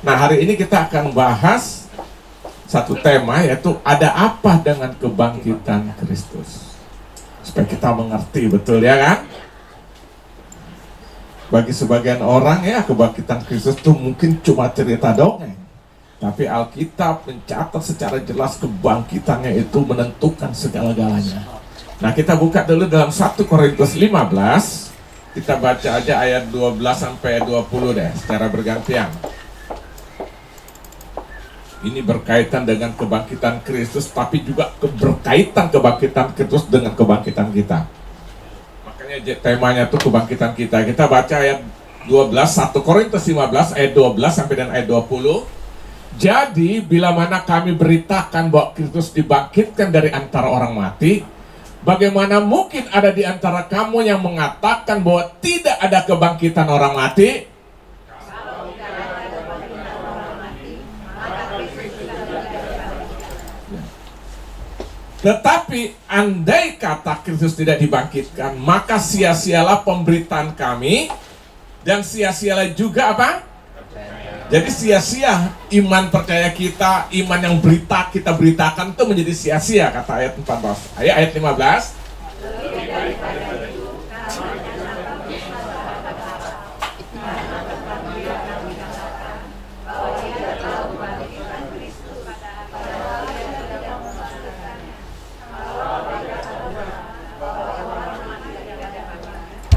Nah, hari ini kita akan bahas satu tema, yaitu ada apa dengan kebangkitan Kristus. Supaya kita mengerti betul, ya kan? Bagi sebagian orang ya, kebangkitan Kristus itu mungkin cuma cerita dongeng. Tapi Alkitab mencatat secara jelas kebangkitannya itu menentukan segala-galanya. Nah, kita buka dulu dalam 1 Korintus 15. Kita baca aja ayat 12 sampai 20 deh, secara bergantian. Ini berkaitan dengan kebangkitan Kristus, tapi juga berkaitan kebangkitan Kristus dengan kebangkitan kita. Makanya temanya tuh kebangkitan kita. Kita baca ayat 12, 1 Korintus 15 ayat 12 sampai dengan ayat 20. Jadi bila mana kami beritakan bahwa Kristus dibangkitkan dari antara orang mati, bagaimana mungkin ada di antara kamu yang mengatakan bahwa tidak ada kebangkitan orang mati? Tetapi andai kata Kristus tidak dibangkitkan, maka sia-sialah pemberitaan kami, dan sia-sialah juga apa? Jadi sia-sia iman percaya kita, iman yang kita beritakan itu menjadi sia-sia, kata ayat 14. Ayat 15.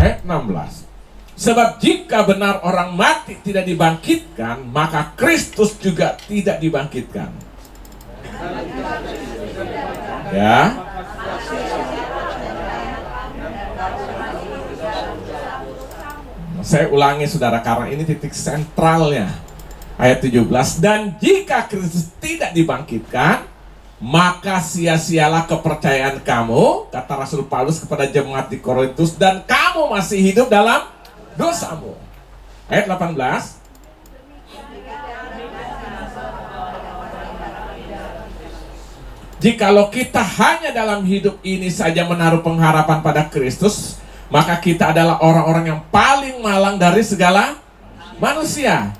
Ayat 16. Sebab jika benar orang mati tidak dibangkitkan, maka Kristus juga tidak dibangkitkan. Ya. Saya ulangi saudara, karena ini titik sentralnya. Ayat 17. Dan jika Kristus tidak dibangkitkan, maka sia-sialah kepercayaan kamu, kata Rasul Paulus kepada jemaat di Korintus, dan kamu masih hidup dalam dosamu. Ayat 18. Jikalau kita hanya dalam hidup ini saja menaruh pengharapan pada Kristus, maka kita adalah orang-orang yang paling malang dari segala manusia.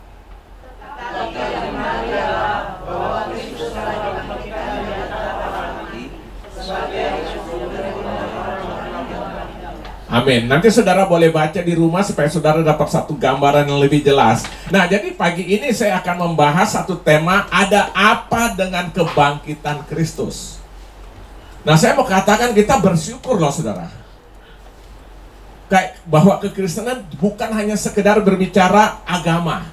Amin. Nanti saudara boleh baca di rumah supaya saudara dapat satu gambaran yang lebih jelas. Nah, jadi pagi ini saya akan membahas satu tema, ada apa dengan kebangkitan Kristus. Nah, saya mau katakan kita bersyukur loh saudara. Kayak bahwa kekristenan bukan hanya sekedar berbicara agama.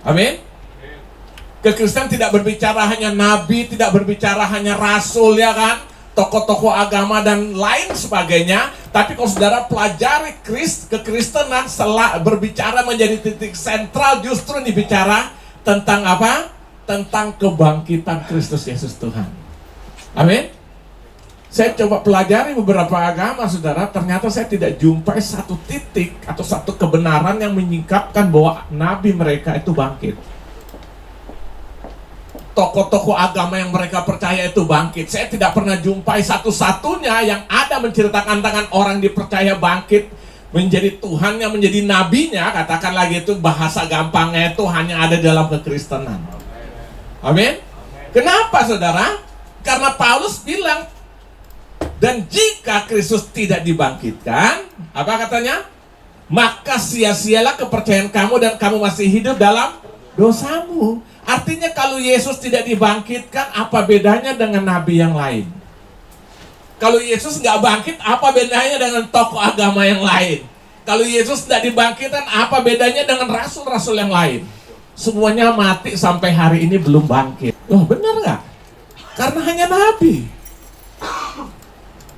Amin. Kekristenan tidak berbicara hanya nabi, tidak berbicara hanya rasul, ya kan? Tokoh-tokoh agama dan lain sebagainya. Tapi kalau saudara pelajari kekristenan, berbicara menjadi titik sentral, justru dibicara tentang apa? Tentang kebangkitan Kristus Yesus Tuhan. Amin. Saya coba pelajari beberapa agama saudara, ternyata saya tidak jumpai satu titik atau satu kebenaran yang menyingkapkan bahwa nabi mereka itu bangkit. Tokoh-tokoh agama yang mereka percaya itu bangkit. Saya tidak pernah jumpai satu-satunya yang ada menceritakan tentang orang dipercaya bangkit, menjadi Tuhannya, menjadi nabinya. Katakan lagi, itu bahasa gampangnya itu hanya ada dalam kekristenan. Amin. Kenapa saudara? Karena Paulus bilang, dan jika Kristus tidak dibangkitkan, apa katanya? Maka sia-sialah kepercayaan kamu dan kamu masih hidup dalam dosamu. Artinya kalau Yesus tidak dibangkitkan, apa bedanya dengan nabi yang lain? Kalau Yesus nggak bangkit, apa bedanya dengan tokoh agama yang lain? Kalau Yesus tidak dibangkitkan, apa bedanya dengan rasul-rasul yang lain? Semuanya mati sampai hari ini belum bangkit. Oh, benar nggak? Karena hanya nabi.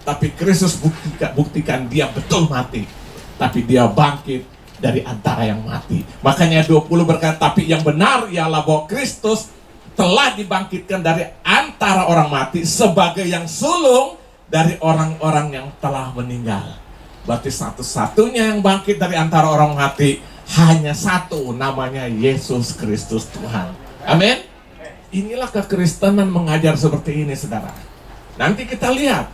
Tapi Kristus buktikan dia betul mati, tapi dia bangkit dari antara yang mati. Makanya 20 berkata, tapi yang benar ialah bahwa Kristus telah dibangkitkan dari antara orang mati sebagai yang sulung dari orang-orang yang telah meninggal. Berarti satu-satunya yang bangkit dari antara orang mati hanya satu, namanya Yesus Kristus Tuhan. Amin. Inilah kekristenan mengajar seperti ini saudara. Nanti kita lihat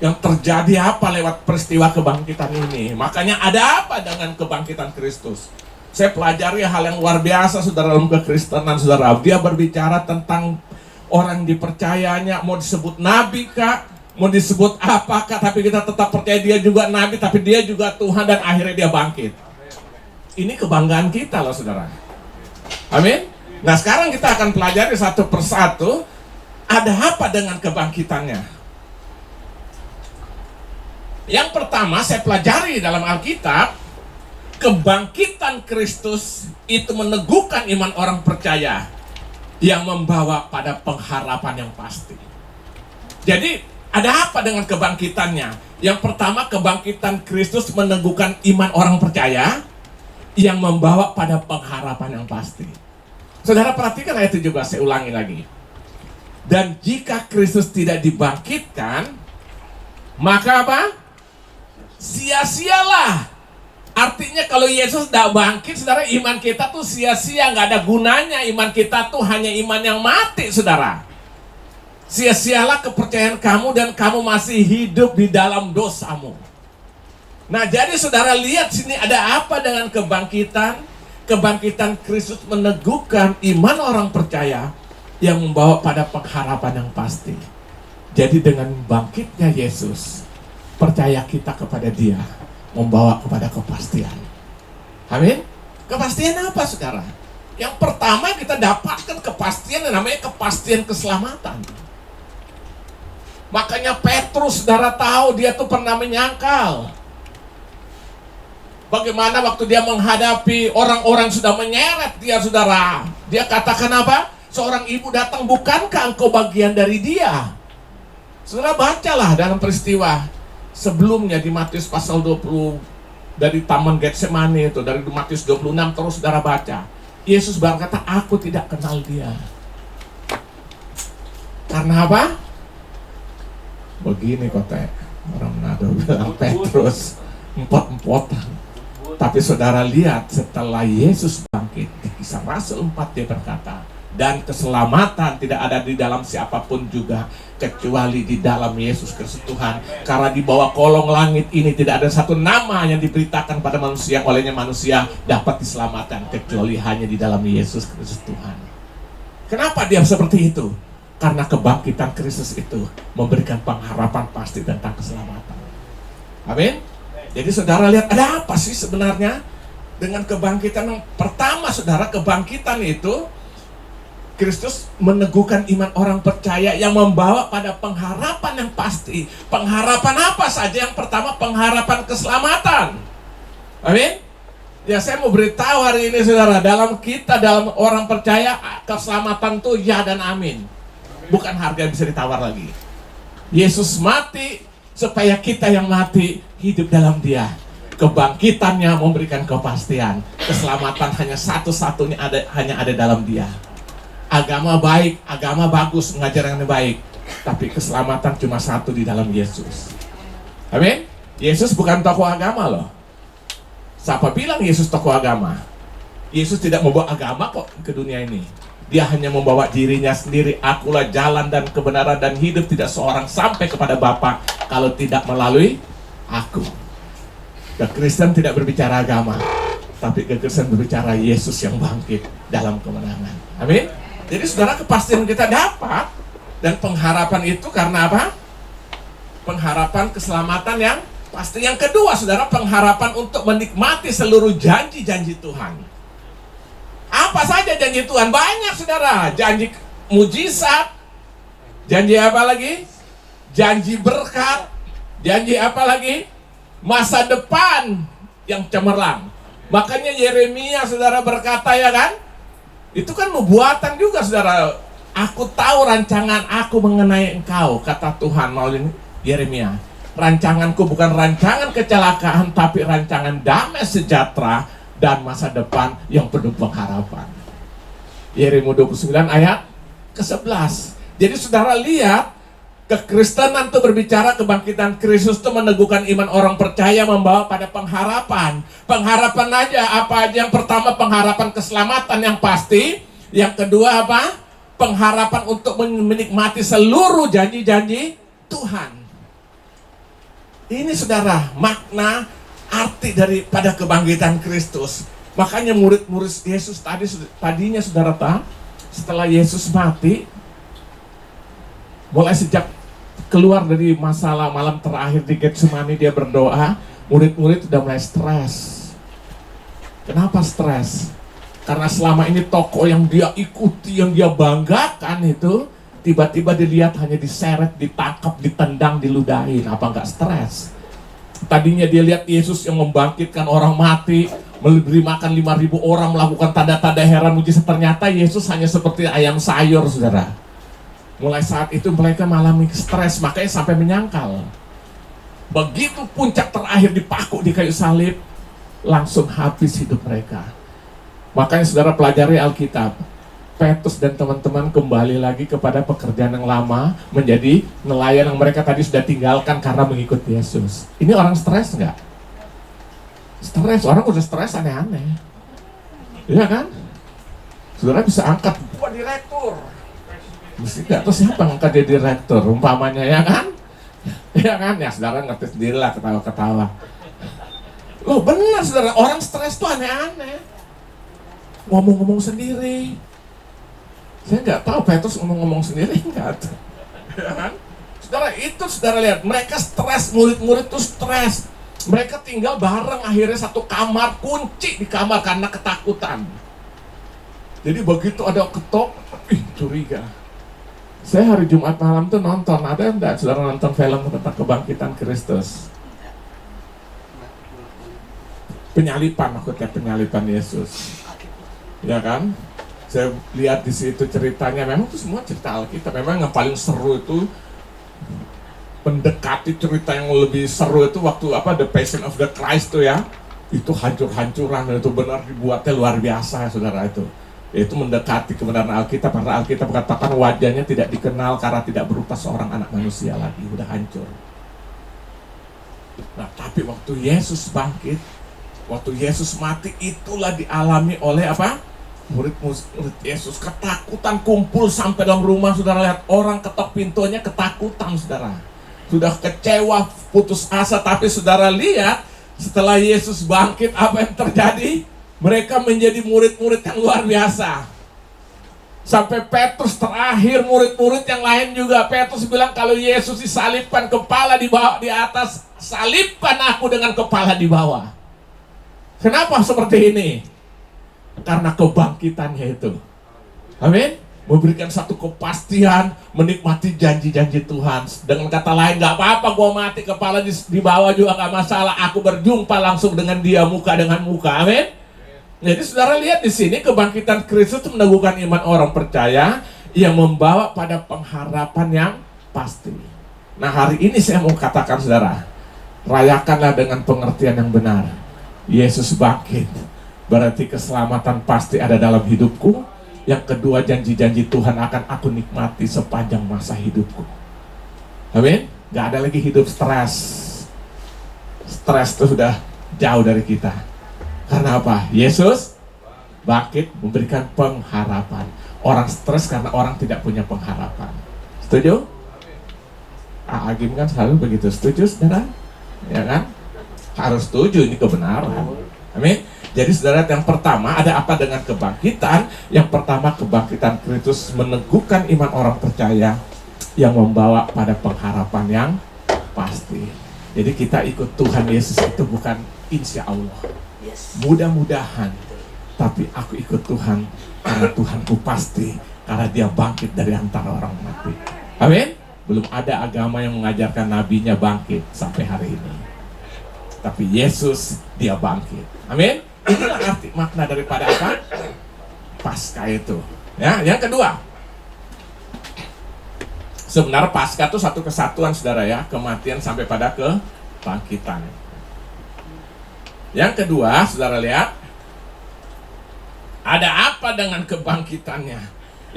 yang terjadi apa lewat peristiwa kebangkitan ini. Makanya ada apa dengan kebangkitan Kristus? Saya pelajari hal yang luar biasa saudara dalam kekristenan saudara. Dia berbicara tentang orang dipercayanya, mau disebut nabi kah, mau disebut apakah, tapi kita tetap percaya dia juga nabi, tapi dia juga Tuhan, dan akhirnya dia bangkit. Ini kebanggaan kita loh saudara. Amin. Nah sekarang kita akan pelajari satu persatu, ada apa dengan kebangkitannya. Yang pertama saya pelajari dalam Alkitab, kebangkitan Kristus itu meneguhkan iman orang percaya yang membawa pada pengharapan yang pasti. Jadi ada apa dengan kebangkitannya? Yang pertama, kebangkitan Kristus meneguhkan iman orang percaya yang membawa pada pengharapan yang pasti. Saudara perhatikan ayat 17, saya ulangi lagi. Dan jika Kristus tidak dibangkitkan, maka apa? Sia-sialah. Artinya kalau Yesus tidak bangkit, saudara, iman kita tuh sia-sia, nggak ada gunanya. Iman kita tuh hanya iman yang mati, saudara. Sia-sialah kepercayaan kamu dan kamu masih hidup di dalam dosamu. Nah, jadi saudara lihat sini ada apa dengan kebangkitan? Kebangkitan Kristus meneguhkan iman orang percaya yang membawa pada pengharapan yang pasti. Jadi dengan bangkitnya Yesus, percaya kita kepada Dia membawa kepada kepastian. Amin. Kepastian apa sekarang? Yang pertama kita dapatkan kepastian yang namanya kepastian keselamatan. Makanya Petrus saudara tahu dia tuh pernah menyangkal. Bagaimana waktu dia menghadapi orang-orang sudah menyeret dia saudara. Dia katakan apa? Seorang ibu datang, bukankah engkau bagian dari dia? Saudara bacalah dalam peristiwa sebelumnya di Matius pasal 20, dari Taman Getsemani itu, dari Matius 26 terus saudara baca. Yesus berkata, aku tidak kenal dia. Karena apa? Begini kota orang Manado bilang Petrus empot-empotan. Tapi saudara lihat setelah Yesus bangkit di Kisah Rasul 4 dia berkata, dan keselamatan tidak ada di dalam siapapun juga kecuali di dalam Yesus Kristus Tuhan. Karena di bawah kolong langit ini tidak ada satu nama yang diberitakan pada manusia, olehnya manusia dapat diselamatkan kecuali hanya di dalam Yesus Kristus Tuhan. Kenapa dia seperti itu? Karena kebangkitan Kristus itu memberikan pengharapan pasti tentang keselamatan. Amin. Jadi saudara lihat ada apa sih sebenarnya dengan kebangkitan yang pertama saudara. Kebangkitan itu Kristus meneguhkan iman orang percaya yang membawa pada pengharapan yang pasti. Pengharapan apa saja? Yang pertama pengharapan keselamatan. Amin. Ya saya mau beritahu hari ini saudara, dalam kita, dalam orang percaya, keselamatan itu ya dan amin. Bukan harga yang bisa ditawar lagi. Yesus mati supaya kita yang mati hidup dalam Dia. Kebangkitannya memberikan kepastian. Keselamatan hanya satu-satunya hanya ada dalam Dia. Agama baik, agama bagus, mengajar yang baik, tapi keselamatan cuma satu di dalam Yesus. Amin. Yesus bukan tokoh agama loh. Siapa bilang Yesus tokoh agama? Yesus tidak membawa agama kok ke dunia ini. Dia hanya membawa dirinya sendiri. Akulah jalan dan kebenaran dan hidup, tidak seorang sampai kepada Bapa kalau tidak melalui aku. Kekristen tidak berbicara agama, tapi kekristen berbicara Yesus yang bangkit dalam kemenangan. Amin. Jadi saudara, kepastian kita dapat, dan pengharapan itu karena apa? Pengharapan keselamatan yang pasti. Yang kedua saudara, pengharapan untuk menikmati seluruh janji-janji Tuhan. Apa saja janji Tuhan? Banyak saudara. Janji mujizat, janji apa lagi? Janji berkat, janji apa lagi? Masa depan yang cemerlang. Makanya Yeremia saudara berkata, ya kan? Itu kan nubuatan juga saudara. Aku tahu rancangan aku mengenai engkau, kata Tuhan melalui Yeremia. Rancanganku bukan rancangan kecelakaan, tapi rancangan damai sejahtera dan masa depan yang penuh pengharapan. Yeremia 29 ayat ke-11. Jadi saudara lihat, kekristenan itu berbicara kebangkitan Kristus itu meneguhkan iman orang percaya, membawa pada pengharapan. Pengharapan aja apa aja? Yang pertama pengharapan keselamatan yang pasti. Yang kedua apa? Pengharapan untuk menikmati seluruh janji-janji Tuhan. Ini saudara, makna arti daripada kebangkitan Kristus. Makanya murid-murid Yesus tadinya saudara tahu, setelah Yesus mati, mulai sejak keluar dari masalah malam terakhir di Getsemani dia berdoa, murid-murid sudah mulai stres. Kenapa stres? Karena selama ini tokoh yang dia ikuti, yang dia banggakan itu, tiba-tiba dilihat hanya diseret, ditangkap, ditendang, diludahin. Apa nggak stres? Tadinya dia lihat Yesus yang membangkitkan orang mati, memberi makan 5.000 orang, melakukan tanda-tanda heran mujizat. Ternyata Yesus hanya seperti ayam sayur, saudara. Mulai saat itu mereka mengalami stres, makanya sampai menyangkal. Begitu puncak terakhir dipaku di kayu salib, langsung habis hidup mereka. Makanya saudara pelajari Alkitab, Petrus dan teman-teman kembali lagi kepada pekerjaan yang lama, menjadi nelayan yang mereka tadi sudah tinggalkan karena mengikuti Yesus. Ini orang stres nggak? Stres, orang udah stres aneh-aneh. Iya kan? Saudara bisa angkat, gua direktur. Mesti nggak, terus siapa ngangkat dia direktur? Umpamanya, ya kan? Ya kan? Ya saudara ngerti sendirilah, ketawa-ketawa. Loh benar saudara, orang stres tuh aneh-aneh. Ngomong-ngomong sendiri. Saya nggak tahu Petrus ngomong-ngomong sendiri nggak. Ya kan? Saudara, itu saudara lihat, mereka stres, murid-murid tuh stres. Mereka tinggal bareng, akhirnya satu kamar, kunci di kamar karena ketakutan. Jadi begitu ada ketok, curiga. Saya hari Jumat malam tuh nonton, ada enggak saudara nonton film tentang kebangkitan Kristus? Penyalipan, maksudnya penyalipan Yesus. Ya kan? Saya lihat di situ ceritanya, memang itu semua cerita Alkitab. Memang yang paling seru itu mendekati cerita yang lebih seru itu waktu The Passion of the Christ tuh ya. Itu hancur-hancuran, itu benar dibuatnya luar biasa saudara itu. Itu mendekati kebenaran Alkitab, karena Alkitab katakan wajahnya tidak dikenal karena tidak berupa seorang anak manusia lagi, udah hancur. Nah, tapi waktu Yesus bangkit, waktu Yesus mati, itulah dialami oleh murid-murid Yesus. Ketakutan kumpul sampai dalam rumah, saudara lihat orang ketok pintunya, ketakutan saudara. Sudah kecewa, putus asa, tapi saudara lihat setelah Yesus bangkit apa yang terjadi? Mereka menjadi murid-murid yang luar biasa. Sampai Petrus terakhir, murid-murid yang lain juga. Petrus bilang kalau Yesus disalibkan kepala di bawah, di atas, salibkan aku dengan kepala di bawah. Kenapa seperti ini? Karena kebangkitannya itu. Amin. Memberikan satu kepastian, menikmati janji-janji Tuhan. Dengan kata lain, gak apa-apa gua mati kepala di bawah juga gak masalah. Aku berjumpa langsung dengan dia muka dengan muka. Amin. Jadi saudara lihat di sini kebangkitan Kristus itu meneguhkan iman orang percaya yang membawa pada pengharapan yang pasti. Nah, hari ini saya mau katakan saudara, rayakanlah dengan pengertian yang benar. Yesus bangkit, berarti keselamatan pasti ada dalam hidupku. Yang kedua, janji-janji Tuhan akan aku nikmati sepanjang masa hidupku. Amin. Gak ada lagi hidup stres. Stres itu sudah jauh dari kita. Karena apa? Yesus bangkit memberikan pengharapan. Orang stres karena orang tidak punya pengharapan. Setuju? Agim kan selalu begitu. Setuju saudara? Ya kan? Harus setuju, ini kebenaran. Amin. Jadi saudara, yang pertama ada apa dengan kebangkitan? Yang pertama, kebangkitan Kristus meneguhkan iman orang percaya yang membawa pada pengharapan yang pasti. Jadi kita ikut Tuhan Yesus itu bukan insya Allah, mudah-mudahan, tapi aku ikut Tuhan karena Tuhanku pasti, karena dia bangkit dari antara orang mati. Amin. Belum ada agama yang mengajarkan nabinya bangkit sampai hari ini, tapi Yesus dia bangkit. Amin. Inilah arti makna daripada apa? Paskah itu. Ya, yang kedua, sebenarnya Paskah itu satu kesatuan saudara ya, kematian sampai pada kebangkitan. Yang kedua, saudara lihat, ada apa dengan kebangkitannya?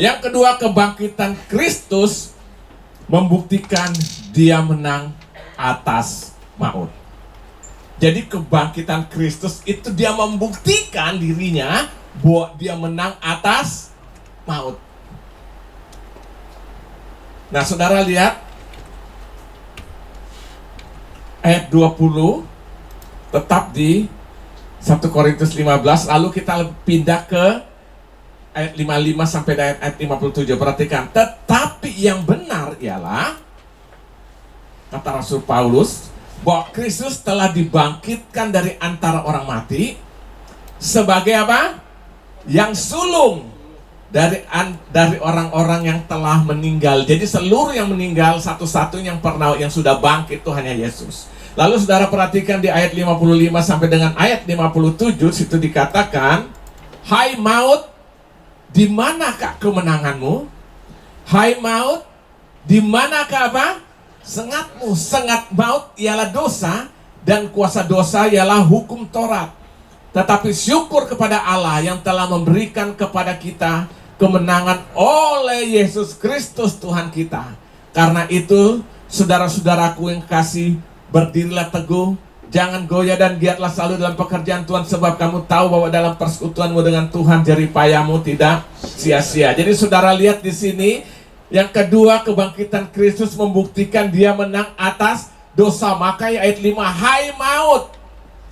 Yang kedua, kebangkitan Kristus membuktikan dia menang atas maut. Jadi kebangkitan Kristus itu dia membuktikan dirinya bahwa dia menang atas maut. Nah, saudara lihat ayat 20, tetap di 1 Korintus 15, lalu kita pindah ke ayat 55 sampai ayat 57. Perhatikan, tetapi yang benar ialah, kata Rasul Paulus, bahwa Kristus telah dibangkitkan dari antara orang mati sebagai apa? Yang sulung dari orang-orang yang telah meninggal. Jadi seluruh yang meninggal, satu-satunya yang sudah bangkit itu hanya Yesus. Lalu saudara perhatikan di ayat 55 sampai dengan ayat 57, situ dikatakan, hai maut, di manakah kemenanganmu? Hai maut, di manakah apa? Sengatmu. Sengat maut ialah dosa, dan kuasa dosa ialah hukum Taurat. Tetapi syukur kepada Allah yang telah memberikan kepada kita kemenangan oleh Yesus Kristus Tuhan kita. Karena itu, saudara-saudaraku yang kasih, berdirilah teguh, jangan goyah dan giatlah selalu dalam pekerjaan Tuhan, sebab kamu tahu bahwa dalam persekutuanmu dengan Tuhan jeripayamu tidak sia-sia. Jadi saudara lihat di sini, yang kedua, kebangkitan Kristus membuktikan dia menang atas dosa. Makanya ayat 5, hai maut.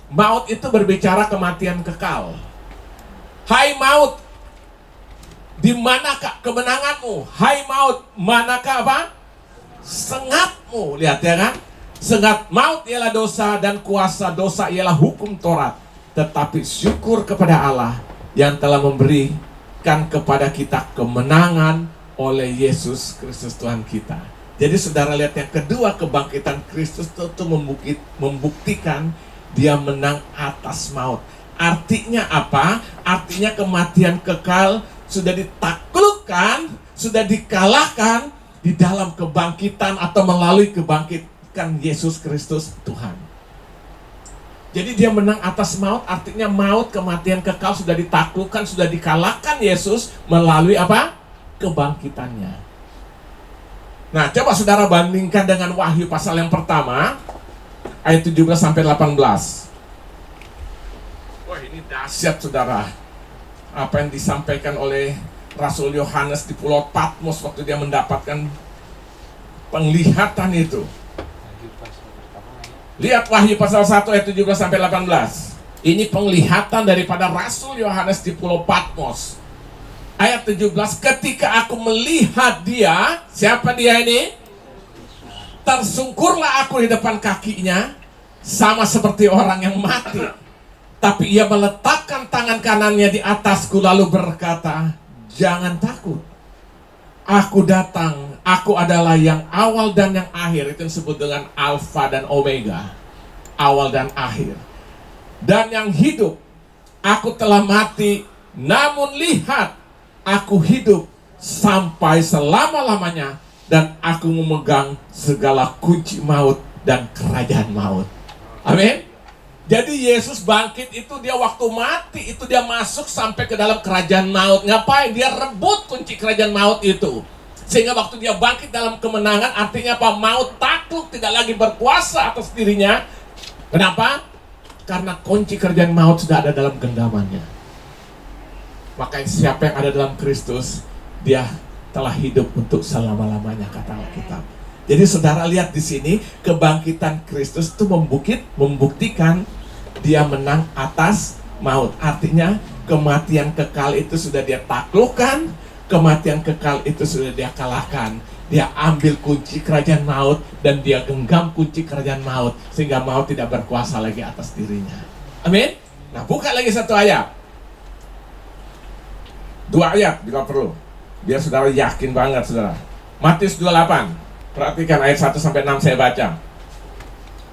Maut itu berbicara kematian kekal. Hai maut, di manakah kemenanganmu? Hai maut, manakah apa? Sengatmu. Lihat ya kan? Sengat maut ialah dosa, dan kuasa dosa ialah hukum Taurat. Tetapi syukur kepada Allah yang telah memberikan kepada kita kemenangan oleh Yesus Kristus Tuhan kita. Jadi saudara lihat yang kedua, kebangkitan Kristus itu membuktikan dia menang atas maut. Artinya apa? Artinya kematian kekal sudah ditaklukkan, sudah dikalahkan di dalam kebangkitan atau melalui kebangkitan Yesus Kristus Tuhan. Jadi dia menang atas maut, artinya maut, kematian kekal sudah ditaklukkan, sudah dikalahkan Yesus melalui apa? Kebangkitannya. Nah, coba saudara bandingkan dengan Wahyu pasal yang pertama, ayat 17 sampai 18. Wah, ini dahsyat saudara. Apa yang disampaikan oleh Rasul Yohanes di Pulau Patmos waktu dia mendapatkan penglihatan itu. Lihat Wahyu pasal 1 ayat 17 sampai 18. Ini penglihatan daripada Rasul Yohanes di Pulau Patmos. Ayat 17, ketika aku melihat dia, siapa dia ini? Tersungkurlah aku di depan kakinya, sama seperti orang yang mati. Tapi ia meletakkan tangan kanannya di atasku, lalu berkata, jangan takut. Aku datang, aku adalah yang awal dan yang akhir. Itu disebut dengan Alfa dan Omega, awal dan akhir. Dan yang hidup, aku telah mati, namun lihat, aku hidup sampai selama-lamanya, dan aku memegang segala kunci maut dan kerajaan maut. Amin. Jadi Yesus bangkit itu dia waktu mati itu dia masuk sampai ke dalam kerajaan maut. Ngapain? Dia rebut kunci kerajaan maut itu. Sehingga waktu dia bangkit dalam kemenangan, artinya apa? Maut takluk, tidak lagi berkuasa atas dirinya. Kenapa? Karena kunci kerajaan maut sudah ada dalam genggamannya. Makanya siapa yang ada dalam Kristus, dia telah hidup untuk selama-lamanya, kata Alkitab. Jadi saudara lihat di sini, kebangkitan Kristus itu membuktikan dia menang atas maut. Artinya kematian kekal itu sudah dia taklukkan, kematian kekal itu sudah dia kalahkan. Dia ambil kunci kerajaan maut dan dia genggam kunci kerajaan maut, sehingga maut tidak berkuasa lagi atas dirinya. Amin. Nah, buka lagi satu ayat. 2 ayat bila perlu, biar saudara yakin banget saudara. Matius 28, perhatikan ayat 1 sampai 6 saya baca.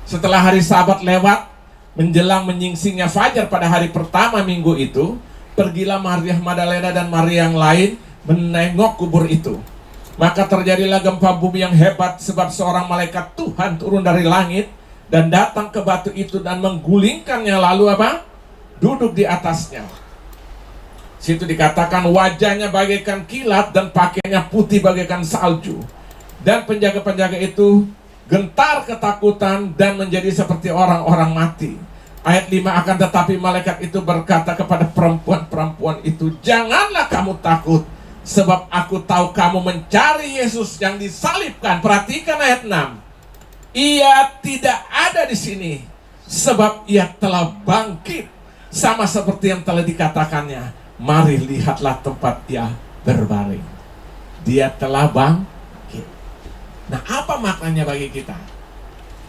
Setelah hari Sabat lewat, menjelang menyingsingnya fajar pada hari pertama minggu itu, pergilah Maria Magdalena dan Maria yang lain menengok kubur itu. Maka terjadilah gempa bumi yang hebat, sebab seorang malaikat Tuhan turun dari langit dan datang ke batu itu dan menggulingkannya, lalu apa? Duduk di atasnya. Situ dikatakan wajahnya bagaikan kilat dan pakaiannya putih bagaikan salju. Dan penjaga-penjaga itu gentar ketakutan dan menjadi seperti orang-orang mati. Ayat 5, akan tetapi malaikat itu berkata kepada perempuan-perempuan itu, janganlah kamu takut, sebab aku tahu kamu mencari Yesus yang disalibkan. Perhatikan ayat 6. Ia tidak ada di sini, sebab ia telah bangkit. Sama seperti yang telah dikatakannya, mari lihatlah tempat dia berbaring. Dia telah bangkit. Nah, apa maknanya bagi kita?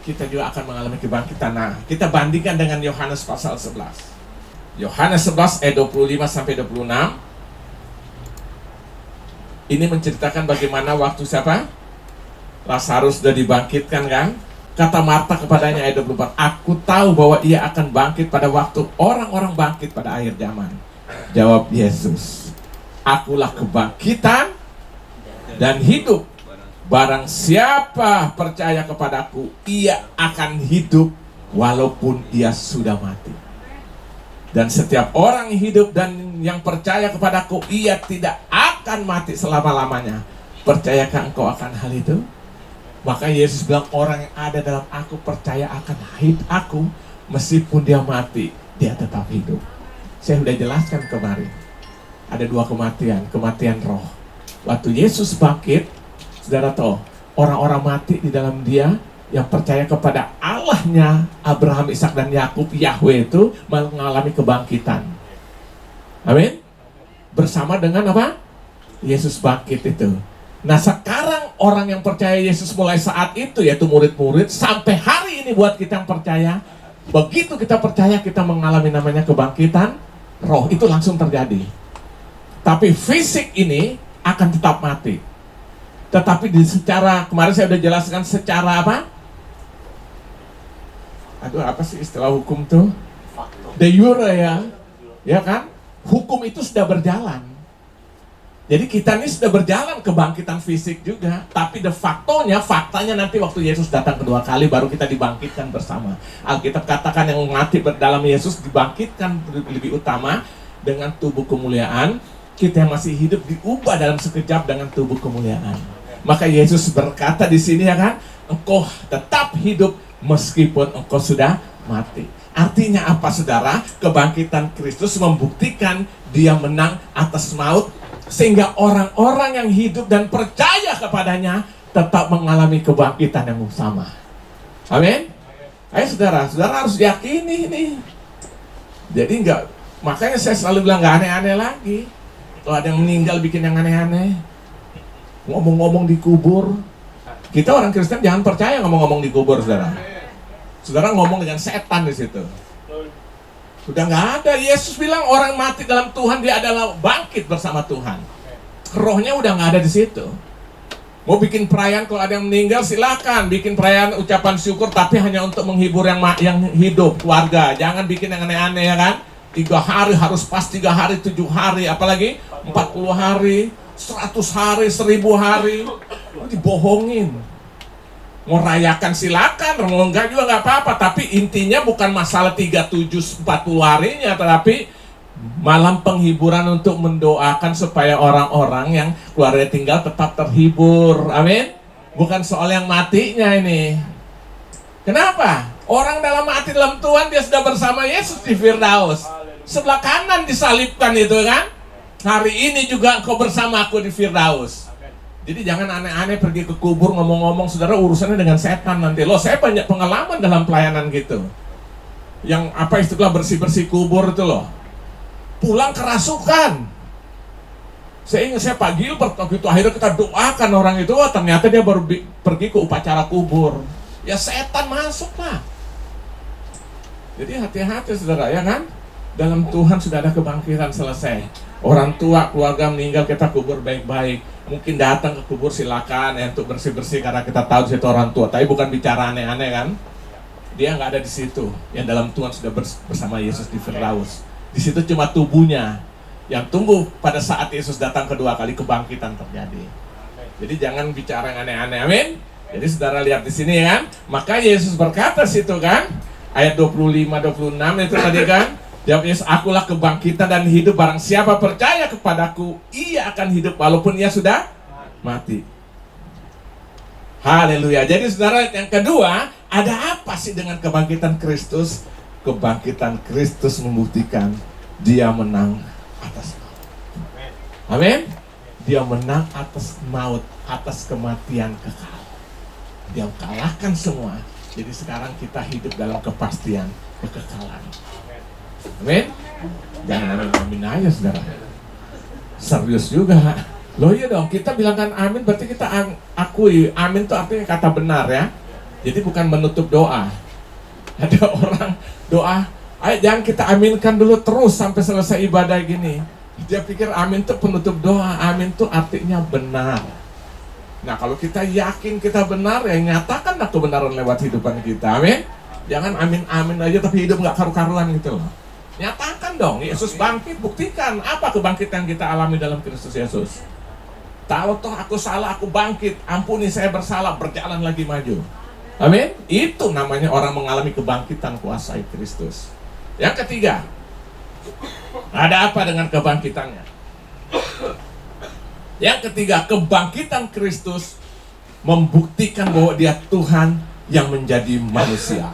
Kita juga akan mengalami kebangkitan. Nah, kita bandingkan dengan Yohanes pasal 11. Yohanes 11 ayat 25 sampai 26. Ini menceritakan bagaimana waktu siapa? Lazarus sudah dibangkitkan kan? Kata Marta kepadanya ayat 24, aku tahu bahwa ia akan bangkit pada waktu orang-orang bangkit pada akhir zaman. Jawab Yesus, akulah kebangkitan dan hidup. Barang siapa percaya kepadaku, ia akan hidup walaupun ia sudah mati. Dan setiap orang hidup dan yang percaya kepadaku, ia tidak akan mati selama-lamanya. Percayakah engkau akan hal itu? Maka Yesus bilang, orang yang ada dalam aku percaya akan hidup aku, meskipun dia mati, dia tetap hidup. Saya sudah jelaskan kemarin, ada dua kematian, kematian roh. Waktu Yesus bangkit, saudara tahu, orang-orang mati di dalam dia, yang percaya kepada Allahnya Abraham, Ishak dan Yakub, Yahweh itu mengalami kebangkitan. Amin. Bersama dengan apa? Yesus bangkit itu. Nah, sekarang orang yang percaya Yesus mulai saat itu, yaitu murid-murid, sampai hari ini buat kita yang percaya, begitu kita percaya, kita mengalami namanya kebangkitan roh, itu langsung terjadi. Tapi fisik ini akan tetap mati. Tetapi secara, kemarin saya sudah jelaskan secara apa? Aduh, apa sih istilah hukum tuh? De jure ya kan? Hukum itu sudah berjalan. Jadi kita ini sudah berjalan kebangkitan fisik juga, tapi faktanya nanti waktu Yesus datang kedua kali baru kita dibangkitkan bersama. Alkitab katakan yang mati dalam Yesus dibangkitkan lebih utama dengan tubuh kemuliaan. Kita yang masih hidup diubah dalam sekejap dengan tubuh kemuliaan. Maka Yesus berkata di sini ya kan, engkau tetap hidup meskipun engkau sudah mati. Artinya apa saudara? Kebangkitan Kristus membuktikan dia menang atas maut, sehingga orang-orang yang hidup dan percaya kepadanya tetap mengalami kebangkitan yang sama. Amin. Ayo saudara harus yakini ini. Jadi makanya saya selalu bilang nggak aneh-aneh lagi. Kalau ada yang meninggal bikin yang aneh-aneh, ngomong-ngomong di kubur. Kita orang Kristen jangan percaya ngomong-ngomong di kubur, saudara. Saudara ngomong dengan setan di situ. Sudah nggak ada. Yesus bilang orang mati dalam Tuhan, dia adalah bangkit bersama Tuhan. Rohnya udah nggak ada di situ. Mau bikin perayaan kalau ada yang meninggal, silakan bikin perayaan ucapan syukur, tapi hanya untuk menghibur yang hidup, keluarga. Jangan bikin yang aneh-aneh ya kan. 3 hari harus pas 3 hari, 7 hari, apalagi 40 hari, 100 hari, 1000 hari. Dibohongin. Mau rayakan silakan, mau enggak juga nggak apa-apa. Tapi intinya bukan masalah 37, 40 harinya, tetapi malam penghiburan untuk mendoakan supaya orang-orang yang keluarga tinggal tetap terhibur. Amin. Bukan soal yang matinya ini. Kenapa? Orang dalam mati dalam Tuhan, dia sudah bersama Yesus di Firdaus. Sebelah kanan disalibkan itu kan. Hari ini juga engkau bersama aku di Firdaus. Jadi jangan aneh-aneh pergi ke kubur ngomong-ngomong, saudara, urusannya dengan setan nanti. Loh, saya banyak pengalaman dalam pelayanan gitu. Yang apa istilah bersih-bersih kubur itu loh. Pulang kerasukan. Saya ingat Pak Gilbert waktu itu, akhirnya kita doakan orang itu, ternyata dia baru pergi ke upacara kubur. Ya setan masuk lah. Jadi hati-hati saudara ya kan. Dalam Tuhan sudah ada kebangkitan selesai. Orang tua, keluarga meninggal, kita kubur baik-baik. Mungkin datang ke kubur silakan ya untuk bersih-bersih karena kita tahu di situ orang tua. Tapi bukan bicara aneh-aneh kan. Dia nggak ada di situ. Yang dalam Tuhan sudah bersama Yesus di Firdaus. Di situ cuma tubuhnya yang tunggu pada saat Yesus datang kedua kali, kebangkitan terjadi. Jadi jangan bicara yang aneh-aneh. Amin. Jadi saudara lihat di sini kan. Maka Yesus berkata situ kan, ayat 25-26 itu tadi kan. Jawab Yesus, akulah kebangkitan dan hidup, barang siapa percaya kepadaku, ia akan hidup walaupun ia sudah mati. Haleluya. Jadi saudara, yang kedua, ada apa sih dengan kebangkitan Kristus? Kebangkitan Kristus membuktikan dia menang atas maut. Amin. Dia menang atas maut, atas kematian kekal. Dia kalahkan semua. Jadi sekarang kita hidup dalam kepastian kekekalan. Amin. Jangan amin aja saudara. Serius juga. Loh iya dong, kita bilangkan amin berarti kita akui. Amin itu artinya kata benar ya. Jadi bukan menutup doa. Ada orang doa, ayo jangan kita aminkan dulu terus sampai selesai ibadah gini. Dia pikir amin itu penutup doa. Amin itu artinya benar. Nah kalau kita yakin kita benar, ya nyatakanlah kebenaran lewat hidupan kita. Amin. Jangan amin-amin aja tapi hidup nggak karu-karuan gitu loh. Nyatakan dong, Yesus bangkit, buktikan apa kebangkitan kita alami dalam Kristus Yesus. Tahu toh aku salah, aku bangkit, ampuni saya bersalah, berjalan lagi maju. Amin. Itu namanya orang mengalami kebangkitan kuasa Kristus. Yang ketiga, ada apa dengan kebangkitannya? Yang ketiga, kebangkitan Kristus membuktikan bahwa dia Tuhan yang menjadi manusia.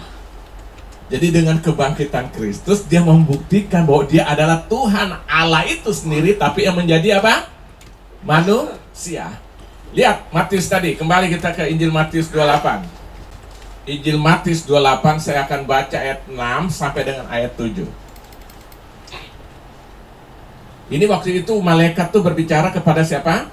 Jadi dengan kebangkitan Kristus, dia membuktikan bahwa dia adalah Tuhan, Allah itu sendiri, tapi yang menjadi apa? Manusia. Lihat Matius tadi, kembali kita ke Injil Matius 28. Injil Matius 28 saya akan baca ayat 6 sampai dengan ayat 7. Ini waktu itu malaikat tuh berbicara kepada siapa?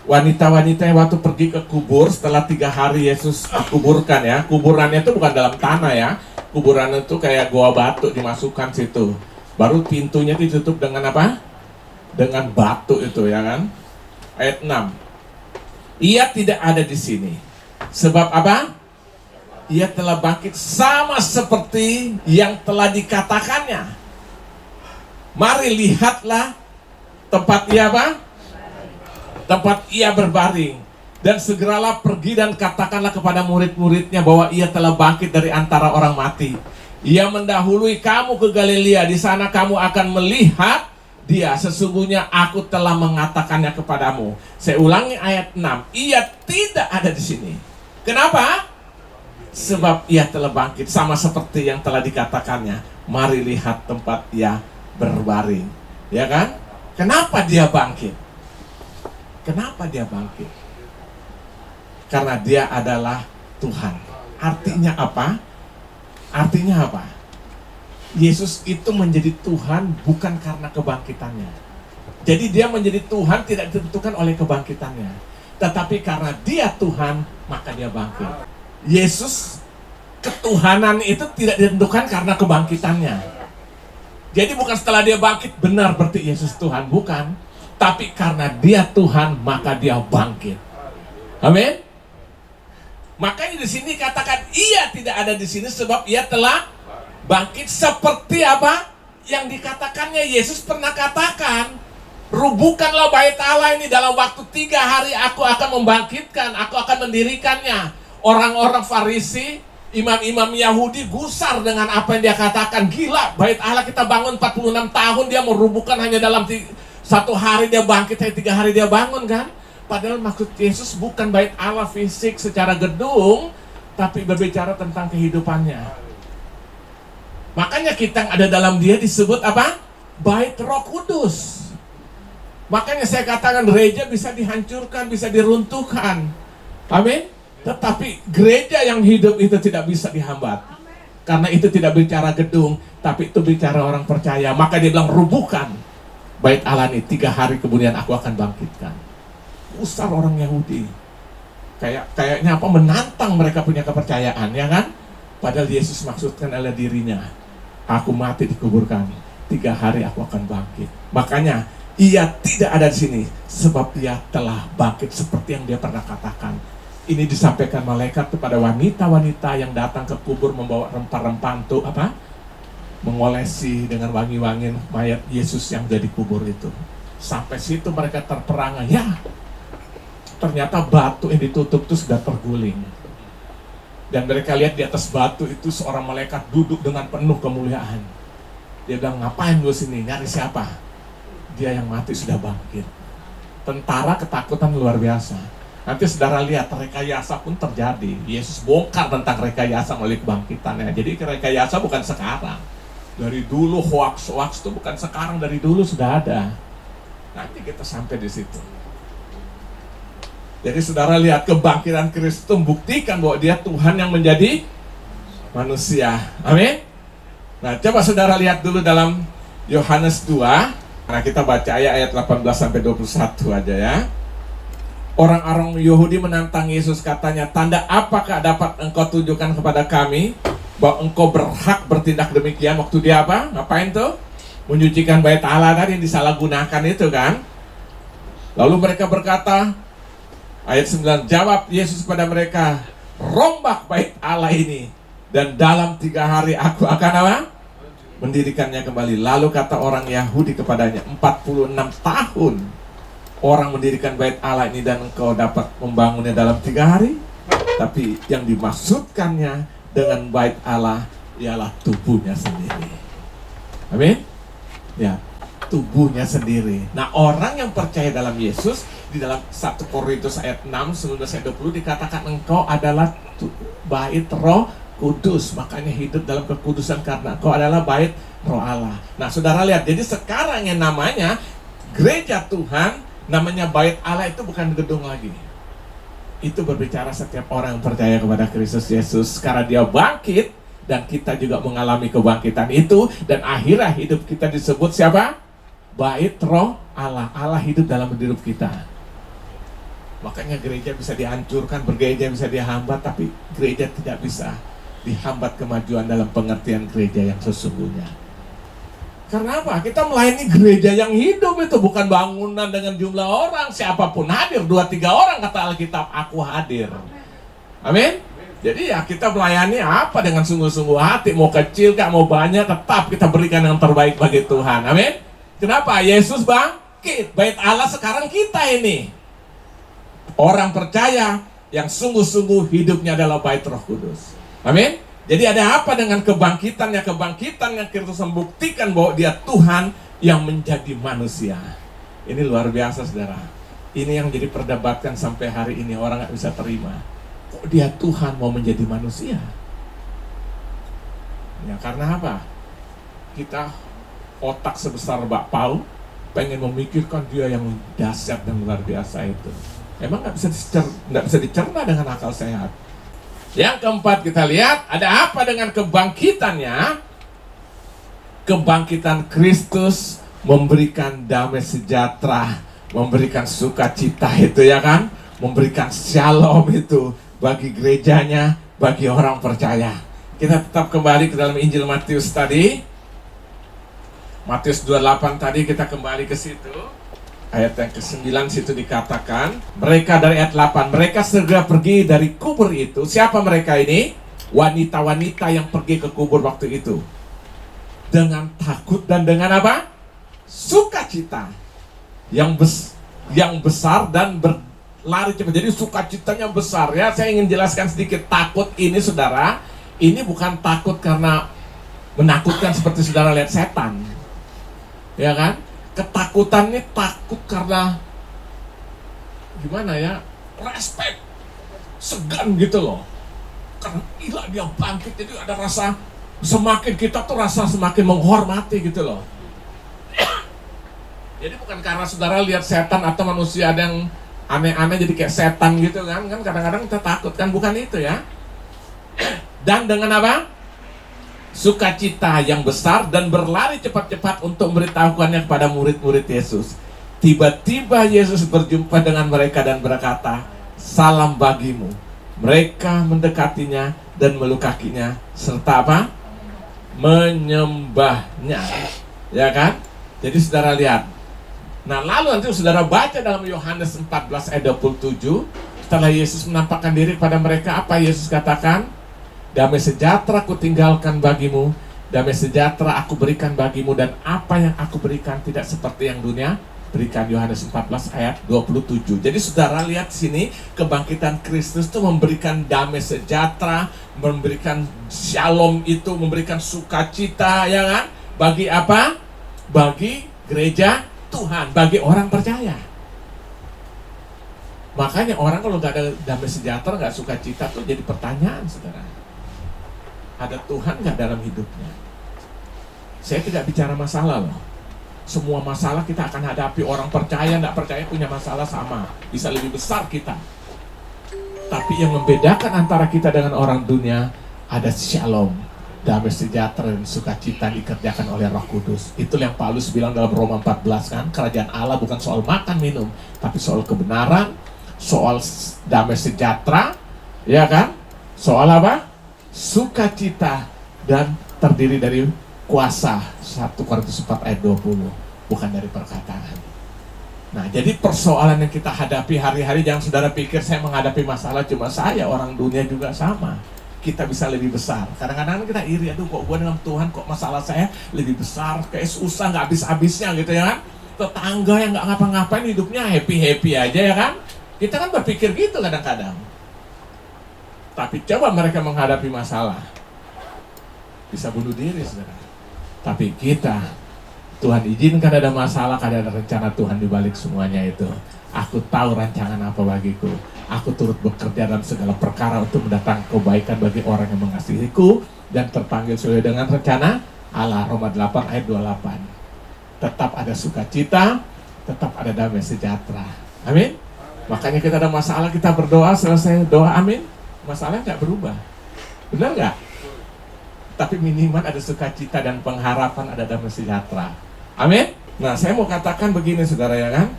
Wanita-wanita yang waktu pergi ke kubur setelah 3 hari Yesus dikuburkan ya. Kuburannya itu bukan dalam tanah ya. Kuburan itu kayak goa batu dimasukkan situ. Baru pintunya ditutup dengan apa? Dengan batu itu ya kan. Ayat 6. Ia tidak ada di sini. Sebab apa? Ia telah bangkit sama seperti yang telah dikatakannya. Mari lihatlah tempat ia apa? Tempat ia berbaring. Dan segeralah pergi dan katakanlah kepada murid-muridnya bahwa ia telah bangkit dari antara orang mati. Ia mendahului kamu ke Galilea. Di sana kamu akan melihat dia. Sesungguhnya aku telah mengatakannya kepadamu. Saya ulangi ayat 6. Ia tidak ada di sini. Kenapa? Sebab ia telah bangkit sama seperti yang telah dikatakannya. Mari lihat tempat ia berbaring. Ya kan? Kenapa dia bangkit? Kenapa dia bangkit? Karena dia adalah Tuhan. Artinya apa? Artinya apa? Yesus itu menjadi Tuhan bukan karena kebangkitannya. Jadi dia menjadi Tuhan tidak ditentukan oleh kebangkitannya. Tetapi karena dia Tuhan, maka dia bangkit. Yesus, ketuhanan itu tidak ditentukan karena kebangkitannya. Jadi bukan setelah dia bangkit benar berarti Yesus Tuhan, bukan. Tapi karena dia Tuhan, maka dia bangkit. Amin. Makanya di sini katakan ia tidak ada di sini sebab ia telah bangkit seperti apa yang dikatakannya. Yesus pernah katakan, rubuhkanlah bait Allah ini dalam waktu 3 hari aku akan membangkitkan, aku akan mendirikannya. Orang-orang Farisi, imam-imam Yahudi gusar dengan apa yang dia katakan. Gila, bait Allah kita bangun 46 tahun, dia merubuhkan hanya dalam 1 hari dia bangkit, 3 hari dia bangun kan. Padahal maksud Yesus bukan bait Allah fisik secara gedung, tapi berbicara tentang kehidupannya. Makanya kita yang ada dalam dia disebut apa? Bait Roh Kudus. Makanya saya katakan gereja bisa dihancurkan, bisa diruntuhkan. Amin. Tetapi gereja yang hidup itu tidak bisa dihambat. Karena itu tidak bicara gedung, tapi itu bicara orang percaya. Maka dia bilang rubuhkan bait Allah ini, 3 hari kemudian aku akan bangkitkan. Usar orang Yahudi. Kayaknya apa, menantang mereka punya kepercayaan, ya kan? Padahal Yesus maksudkan adalah dirinya. Aku mati dikuburkan, 3 hari aku akan bangkit. Makanya ia tidak ada di sini sebab ia telah bangkit seperti yang dia pernah katakan. Ini disampaikan malaikat kepada wanita-wanita yang datang ke kubur membawa rempah-rempah untuk apa? Mengolesi dengan wangi-wangi mayat Yesus yang jadi kubur itu. Sampai situ mereka terperangah. Ya, ternyata batu yang ditutup itu sudah terguling. Dan mereka lihat di atas batu itu seorang malaikat duduk dengan penuh kemuliaan. Dia bilang, ngapain lu sini? Nyari siapa? Dia yang mati sudah bangkit. Tentara ketakutan luar biasa. Nanti saudara lihat, rekayasa pun terjadi. Yesus bongkar tentang rekayasa melalui kebangkitannya. Jadi rekayasa bukan sekarang. Dari dulu hoax itu bukan sekarang, dari dulu sudah ada. Nanti kita sampai di situ. Jadi saudara lihat kebangkitan Kristus membuktikan bahwa dia Tuhan yang menjadi manusia. Amin. Nah, coba saudara lihat dulu dalam Yohanes 2. Nah, kita baca ayat 18 sampai 21 aja ya. Orang-orang Yahudi menantang Yesus, katanya, "Tanda apakah dapat engkau tunjukkan kepada kami bahwa engkau berhak bertindak demikian?" Waktu dia apa? Ngapain tuh? Menyucikan bait Allah tadi yang disalahgunakan itu kan. Lalu mereka berkata, ayat 9, jawab Yesus kepada mereka, "Rombak bait Allah ini, dan dalam 3 hari aku akan apa? Mendirikannya kembali." Lalu kata orang Yahudi kepadanya, 46 tahun orang mendirikan bait Allah ini dan engkau dapat membangunnya dalam 3 hari? Tapi yang dimaksudkannya dengan bait Allah ialah tubuhnya sendiri. Amin? Ya, tubuhnya sendiri. Nah, orang yang percaya dalam Yesus, di dalam 1 Korintus ayat 6, 19 ayat 20 dikatakan engkau adalah bait Roh Kudus, makanya hidup dalam kekudusan karena engkau adalah bait Roh Allah. Nah, saudara lihat, jadi sekarang yang namanya gereja Tuhan, namanya bait Allah itu bukan gedung lagi. Itu berbicara setiap orang yang percaya kepada Kristus Yesus, karena dia bangkit dan kita juga mengalami kebangkitan itu, dan akhirnya hidup kita disebut siapa? Bait Roh Allah. Allah hidup dalam hidup kita. Makanya gereja bisa dihancurkan, bergereja bisa dihambat, tapi gereja tidak bisa dihambat kemajuan dalam pengertian gereja yang sesungguhnya. Karena apa? Kita melayani gereja yang hidup, itu bukan bangunan dengan jumlah orang. Siapapun hadir, 2-3 orang kata Alkitab, aku hadir. Amin? Jadi ya kita melayani apa dengan sungguh-sungguh hati. Mau kecil kah, mau banyak, tetap kita berikan yang terbaik bagi Tuhan. Amin? Kenapa? Yesus bangkit. Bait Allah sekarang kita ini. Orang percaya yang sungguh-sungguh hidupnya adalah bait Roh Kudus. Amin? Jadi ada apa dengan kebangkitannya? Kebangkitan yang Kristus membuktikan bahwa dia Tuhan yang menjadi manusia. Ini luar biasa, saudara. Ini yang jadi perdebatkan sampai hari ini. Orang gak bisa terima. Kok dia Tuhan mau menjadi manusia? Ya karena apa? Kita otak sebesar bakpao pengen memikirkan dia yang dahsyat dan luar biasa itu. Emang gak bisa dicerna dengan akal sehat. Yang keempat kita lihat, ada apa dengan kebangkitannya? Kebangkitan Kristus memberikan damai sejahtera, memberikan sukacita itu ya kan? Memberikan shalom itu bagi gerejanya, bagi orang percaya. Kita tetap kembali ke dalam Injil Matius tadi. Matius 28 tadi kita kembali ke situ. Ayat yang ke-9 situ dikatakan, mereka dari ayat 8, mereka segera pergi dari kubur itu. Siapa mereka ini? Wanita-wanita yang pergi ke kubur waktu itu. Dengan takut dan dengan apa? Sukacita. Yang besar dan berlari cepat. Jadi sukacitanya besar ya. Saya ingin jelaskan sedikit. Takut ini saudara, ini bukan takut karena menakutkan seperti saudara lihat setan. Ya kan? Ketakutan ini takut karena gimana ya, respect, segan gitu loh. Karena gila dia bangkit, jadi ada rasa semakin kita tuh rasa semakin menghormati gitu loh. Jadi bukan karena saudara lihat setan atau manusia ada yang aneh-aneh jadi kayak setan gitu kan kadang-kadang kita takut kan, bukan itu ya. Dan dengan apa? Sukacita yang besar dan berlari cepat-cepat untuk memberitahukannya kepada murid-murid Yesus. Tiba-tiba Yesus berjumpa dengan mereka dan berkata, "Salam bagimu." Mereka mendekatinya dan melukakinya serta apa? Menyembahnya. Ya kan? Jadi saudara lihat. Nah, lalu nanti saudara baca dalam Yohanes 14 ayat 27, setelah Yesus menampakkan diri kepada mereka, apa Yesus katakan? Damai sejahtera aku tinggalkan bagimu, damai sejahtera aku berikan bagimu, dan apa yang aku berikan tidak seperti yang dunia berikan. Yohanes 14 ayat 27. Jadi saudara lihat sini, kebangkitan Kristus itu memberikan damai sejahtera, memberikan shalom itu, memberikan sukacita ya kan? Bagi apa? Bagi gereja Tuhan, bagi orang percaya. Makanya orang kalau nggak ada damai sejahtera, nggak sukacita tuh jadi pertanyaan saudara. Ada Tuhan nggak dalam hidupnya? Saya tidak bicara masalah loh. Semua masalah kita akan hadapi. Orang percaya, nggak percaya punya masalah sama. Bisa lebih besar kita. Tapi yang membedakan antara kita dengan orang dunia, ada shalom. damai sejahtera dan sukacita dikerjakan oleh Roh Kudus. Itu yang Paulus bilang dalam Roma 14 kan, kerajaan Allah bukan soal makan minum, tapi soal kebenaran, soal damai sejahtera, ya kan? Soal apa? Sukacita, dan terdiri dari kuasa. 1 Korintus 4 ayat 20, bukan dari perkataan. Nah, jadi persoalan yang kita hadapi hari-hari, jangan saudara pikir saya menghadapi masalah cuma saya, orang dunia juga sama. Kita bisa lebih besar. Kadang-kadang kita iri, aduh kok gue dengan Tuhan kok masalah saya lebih besar, kayak susah nggak habis-habisnya gitu ya kan. Tetangga yang nggak ngapa-ngapain hidupnya happy-happy aja ya kan. Kita kan berpikir gitu kadang-kadang. Tapi coba mereka menghadapi masalah, bisa bunuh diri saudara. Tapi kita, Tuhan izinkan ada masalah, ada rencana Tuhan di balik semuanya itu. Aku tahu rancangan apa bagiku. Aku turut bekerja dalam segala perkara untuk mendatangkan kebaikan bagi orang yang mengasihiku dan terpanggil sesuai dengan rencana Allah. Roma 8 ayat 28. Tetap ada sukacita, tetap ada damai sejahtera. Amin. Makanya kita ada masalah, kita berdoa, selesai doa amin, masalah nggak berubah. Benar nggak? Tapi minimal ada sukacita dan pengharapan, ada damai sejahtera. Amin. Nah, saya mau katakan begini saudara ya kan.